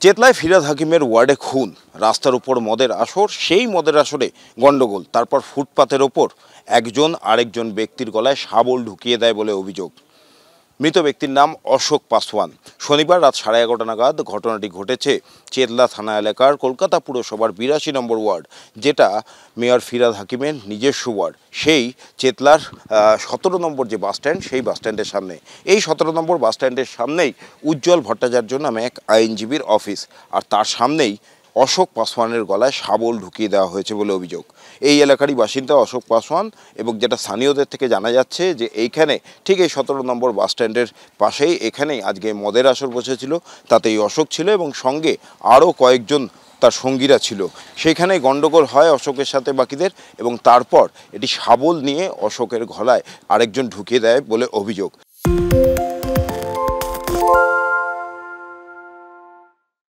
চেতলায় ফিরহাদ হাকিমের ওয়ার্ডে খুন, রাস্তার উপর মদের আসর, সেই মদের আসরে গন্ডগোল, তারপর ফুটপাতের ওপর একজন আরেকজন ব্যক্তির গলায় শাবল ঢুকিয়ে দেয় বলে অভিযোগ। মৃত ব্যক্তির নাম অশোক পাসওয়ান। শনিবার রাত 11:30 নাগাদ ঘটনাটি ঘটেছে চেতলা থানা এলাকার কলকাতা পুরসভার 82 নম্বর ওয়ার্ড, যেটা মেয়র ফিরহাদ হাকিমের নিজস্ব ওয়ার্ড। সেই চেতলার 17 নম্বর যে বাসস্ট্যান্ড, সেই বাসস্ট্যান্ডের সামনে, এই 17 নম্বর বাসস্ট্যান্ডের সামনেই উজ্জ্বল ভট্টাচার্য নামে এক আইনজীবীর অফিস, আর তার সামনেই অশোক পাসওয়ানের গলায় শাবল ঢুকিয়ে দেওয়া হয়েছে বলে অভিযোগ। এই এলাকারই বাসিন্দা অশোক পাসওয়ান, এবং যেটা স্থানীয়দের থেকে জানা যাচ্ছে যে এইখানে ঠিক এই 17 নম্বর বাসস্ট্যান্ডের পাশেই এখানেই আজকে মদের আসর বসেছিল। তাতে এই অশোক ছিল এবং সঙ্গে আরও কয়েকজন তার সঙ্গীরা ছিল। সেইখানে গণ্ডগোল হয় অশোকের সাথে বাকিদের, এবং তারপর এটি শাবল নিয়ে অশোকের গলায় আরেকজন ঢুকিয়ে দেয় বলে অভিযোগ।